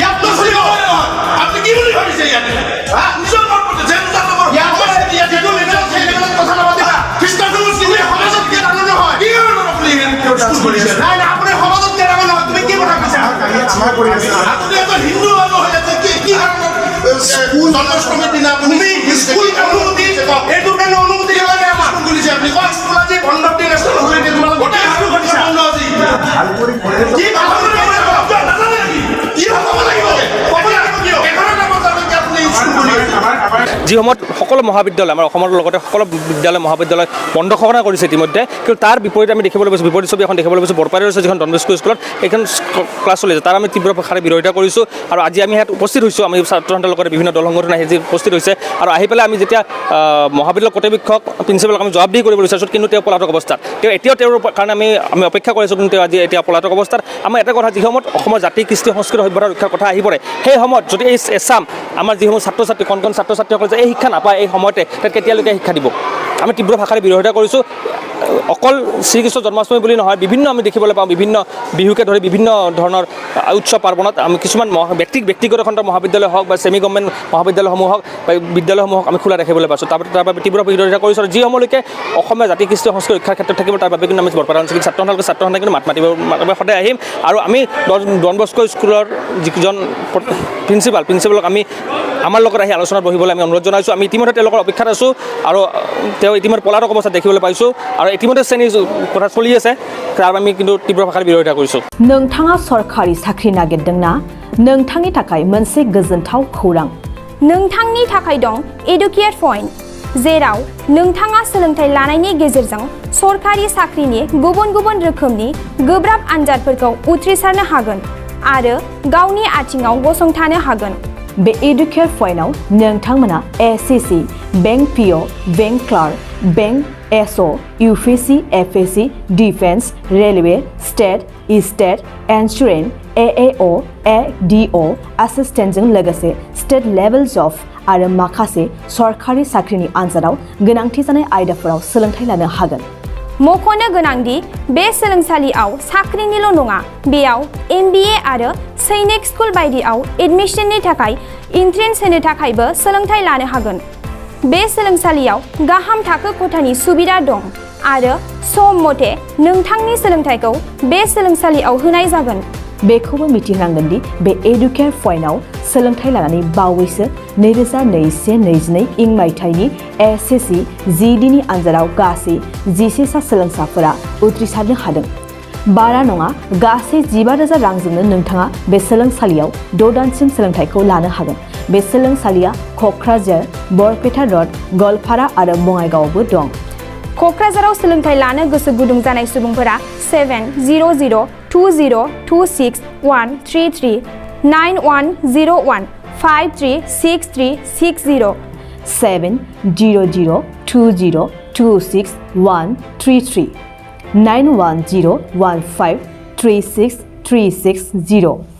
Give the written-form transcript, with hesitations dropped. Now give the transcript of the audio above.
ইয়াত নচলিব আপনি কি বুলি ভাবিছে ইয়াত নিজৰ মত মতে যেন জানো ইয়াত যিটো লেভেল সেই লেভেলত কথা নাপাতিবা খ্ৰীষ্টান মুছলিমে সমাজত কি ডাঙৰ নহয় কি কাৰণ আপুনি স্কুল কৰিছে নাই নাই আপুনি সমাজত কি ডাঙৰ নহয় তুমি কি কথা কৈছা আমাৰ কৰি আছে আপুনি এটা হিন্দু মানুহ হৈ আছে কি কাৰণ স্কুল জন্মাষ্টমীৰ দিনা আপুনি স্কুল অনুমতি এইটো কেন অনুমতি লাগে আমাৰ স্কুল কৰিছে আপুনি কোন স্কুল আজি বন্ধটি নেশ্যনেল হলিডে তোমালোক গোটেই স্কুল কৰিছে বন্ধ আজি ভাল কৰি কি ভাল কৰি নাজানে নেকি কি হ'ব লাগিব ক'ব লাগিব কিয় এখনৰ নামত জানো কি আপুনি স্কুল কৰি যি সময়ত সকলো মহাবিদ্যালয় আমাৰ অসমৰ লগতে সকলো বিদ্যালয় মহাবিদ্যালয় বন্ধ ঘোষণা কৰিছে ইতিমধ্যে কিন্তু তাৰ বিপৰীতে আমি দেখিবলৈ পাইছোঁ বিপৰীত ছবি এখন দেখিবলৈ পাইছোঁ বৰপাৰীৰ আছে যিখন ডন বস্কো স্কুলত এইখন ক্লাছ চলি আছে তাৰ আমি তীব্ৰ ভাষাৰে বিৰোধিতা কৰিছোঁ আৰু আজি আমি ইয়াত উপস্থিত হৈছোঁ আমি ছাত্ৰ সন্থাৰ লগতে বিভিন্ন দল সংগঠন আহি উপস্থিত হৈছে আৰু আহি পেলাই আমি যেতিয়া মহাবিদ্যালয় কৰ্তৃপক্ষক প্ৰিন্সিপালক আমি জবাবদিহি কৰিব বিচাৰিছোঁ কিন্তু তেওঁ পলাতক অৱস্থাত এতিয়াও তেওঁৰ কাৰণে আমি অপেক্ষা কৰিছোঁ কিন্তু তেওঁ আজি এতিয়া পলাতক অৱস্থাত আমাৰ এটা কথা যি সময়ত অসমৰ জাতি কৃষ্টি সংস্কৃতি সভ্যতা ৰক্ষাৰ কথা আহি পৰে সেই সময়ত যদি এই এছাম আমাৰ যিসমূহ ছাত্ৰ ছাত্ৰী কণ ছাত্ৰ ছাত্ৰীসকলে যে এই শিক্ষা নাপায় এই সময়তে তাত কেতিয়ালৈকে শিক্ষা দিব আমি তীব্ৰ ভাষাৰে বিৰোধিতা কৰিছোঁ অকল শ্ৰীকৃষ্ণ জন্মাষ্টমী বুলি নহয় বিভিন্ন আমি দেখিবলৈ পাওঁ বিভিন্ন বিহুকে ধৰি বিভিন্ন ধৰণৰ উৎসৱ পাৰ্বণত আমি কিছুমান ব্যক্তিগত খণ্ডৰ মহাবিদ্যালয় হওক বা ছেমি গভৰ্ণমেণ্ট মহাবিদ্যালয়সমূহ হওক বা বিদ্যালয়সমূহক আমি খোলা দেখিবলৈ পাইছোঁ তাৰ বাবে তীব্ৰ বিৰোধিতা কৰিছোঁ আৰু যিসমূহলৈকে অসমীয়া জাতি কৃষ্টি সংস্কৃতি ৰক্ষাৰ ক্ষেত্ৰত থাকিব তাৰ বাবে কিন্তু আমি বৰপাৰা আঞ্চলিক ছাত্ৰ সন্থাই কিন্তু মাত মাতিব সদায় আহিম আৰু আমি ডন বস্কো স্কুলৰ যিজন প্ৰিন্সিপালক আমি আমাৰ লগত আহি আলোচনাত বহিবলৈ আমি অনুৰোধ জনাইছোঁ আমি ইতিমধ্যে তেওঁলোকৰ অপেক্ষাত আছোঁ আৰু তেওঁ ইতিমধ্যে পলাতক অৱস্থাত দেখিবলৈ পাইছোঁ আৰু ইতিমধ্যে শ্ৰেণীৰ কথা চলি আছে তাৰ আমি কিন্তু তীব্ৰ ভাষাৰ বিৰোধিতা কৰিছোঁ नोंथाङा सरखारि साख्रि नागिरदोंना नोंथांनि थाखाय मोनसे गोजोनथाव खौरां नोंथांनि थाखाय दं एडुकेट पइन्ट जेराव नोंथाङा सोलोंथाइ लानायनि गेजेरजों सरखारि साख्रिनि गुबुन गुबुन रोखोमनि गोब्राब आनजादफोरखौ उथ्रिसारनो हागोन आरो गावनि आथिङाव गसंथानो हागोन बे एडुकेट पइन्टआव नोंथांमोना SSC bank PO bank clerk bank SO UPSC FSC defence railway state insurance AAO ADO एसिस्टेन्टजों लोगोसे स्टेट लेभेल जब आरो माखासे सरखारि साख्रिनि आनजादाव गोनांथि जानाय आयदाफोराव सोलोंथाइ लानो हागोन मख'नो गोनांदि बे सोलोंसालियाव साख्रिनिल' नङा बेयाव एमबिए आरो सैनिक स्कुल बायदियाव एडमिशननि थाखाय एन्ट्रेन्स होनो थाखायबो सोलोंथाइ लानो हागोन बे सोलोंसालियाव गाहाम थाखो खथानि सुबिदा दं आरो सम मथे नोंथांनि सोलोंथाइखौ बे सोलोंसालियाव होनाय जागोन बेखौबो मिथिनांगोन दि बे एडुकेट पइन्टआव सोलोंथाइ लानानै बावैसो 2021-22 इं मायथाइनि एसएससि जिडिनि आनजादाव गासै 11 सा सोलोंसाफोरा उथ्रिसारनो हादों बारा नङा गासै 15,000 रांजोंनो नोंथाङा बे सोलोंसालियाव 6 दानसिम सोलोंथाइखौ लानो हागोन बे सोलोंसालिया क'क्राझार बरपेटा रड गवालपारा आरो बङाइगावआवबो दं क'क्राझाराव सोलोंथाइ लानो गोसो गुदुं जानाय सुबुंफोरा 70026133133 9101 536360 70020261333 9101536360